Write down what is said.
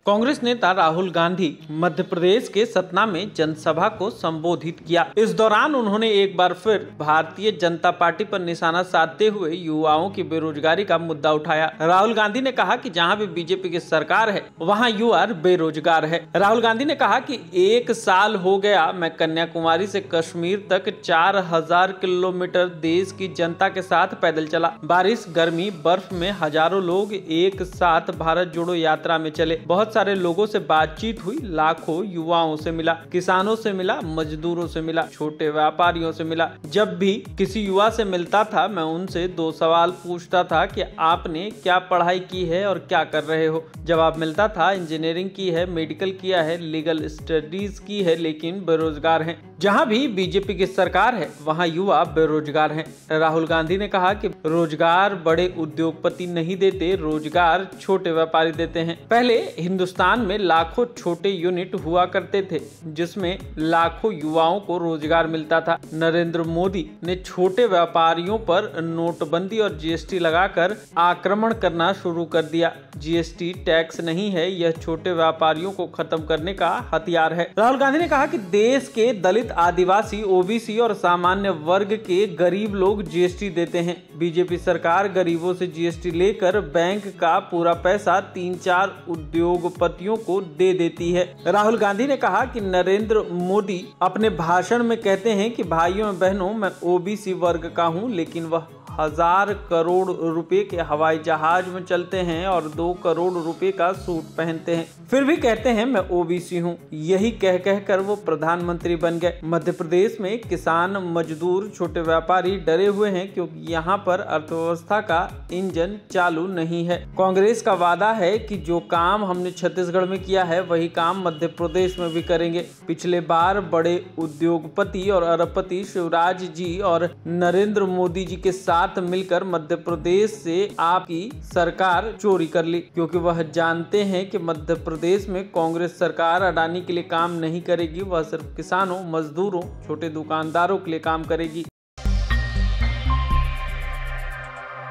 कांग्रेस नेता राहुल गांधी मध्य प्रदेश के सतना में जनसभा को संबोधित किया। इस दौरान उन्होंने एक बार फिर भारतीय जनता पार्टी पर निशाना साधते हुए युवाओं की बेरोजगारी का मुद्दा उठाया। राहुल गांधी ने कहा कि जहां भी बीजेपी की सरकार है वहां युवा बेरोजगार है। राहुल गांधी ने कहा कि 1 साल हो गया मैं कन्याकुमारी से कश्मीर तक 4000 किलोमीटर देश की जनता के साथ पैदल चला। बारिश, गर्मी, बर्फ में हजारों लोग एक साथ भारत जोड़ो यात्रा में चले। बहुत सारे लोगों से बातचीत हुई, लाखों युवाओं से मिला, किसानों से मिला, मजदूरों से मिला, छोटे व्यापारियों से मिला। जब भी किसी युवा से मिलता था मैं उनसे 2 सवाल पूछता था कि आपने क्या पढ़ाई की है और क्या कर रहे हो। जवाब मिलता था इंजीनियरिंग की है, मेडिकल किया है, लीगल स्टडीज की है, लेकिन बेरोजगार हैं। जहां भी बीजेपी की सरकार है वहां युवा बेरोजगार हैं। राहुल गांधी ने कहा कि रोजगार बड़े उद्योगपति नहीं देते, रोजगार छोटे व्यापारी देते हैं। पहले हिंदुस्तान में लाखों छोटे यूनिट हुआ करते थे जिसमें लाखों युवाओं को रोजगार मिलता था। नरेंद्र मोदी ने छोटे व्यापारियों पर नोटबंदी और जीएसटी लगाकर आक्रमण करना शुरू कर दिया। जीएसटी टैक्स नहीं है, यह छोटे व्यापारियों को खत्म करने का हथियार है। राहुल गांधी ने कहा कि देश के दलित, आदिवासी, ओबीसी और सामान्य वर्ग के गरीब लोग जीएसटी देते हैं। बीजेपी सरकार गरीबों से जीएसटी लेकर बैंक का पूरा पैसा 3-4 उद्योगपतियों को दे देती है। राहुल गांधी ने कहा कि नरेंद्र मोदी अपने भाषण में कहते हैं कि भाइयों और बहनों मैं ओबीसी वर्ग का हूं, लेकिन वह 1000 करोड़ रुपए के हवाई जहाज में चलते हैं और 2 करोड़ रुपए का सूट पहनते हैं, फिर भी कहते हैं मैं ओबीसी हूं। यही कह कर वो प्रधानमंत्री बन गए। मध्य प्रदेश में किसान, मजदूर, छोटे व्यापारी डरे हुए हैं क्योंकि यहाँ पर अर्थव्यवस्था का इंजन चालू नहीं है। कांग्रेस का वादा है कि जो काम हमने छत्तीसगढ़ में किया है वही काम मध्य प्रदेश में भी करेंगे। पिछले बार बड़े उद्योगपति और अरबपति शिवराज जी और नरेंद्र मोदी जी के साथ मिलकर मध्य प्रदेश से आपकी सरकार चोरी कर ली, क्योंकि वह जानते हैं कि मध्य प्रदेश में कांग्रेस सरकार अडानी के लिए काम नहीं करेगी, वह सिर्फ किसानों, मजदूरों, छोटे दुकानदारों के लिए काम करेगी।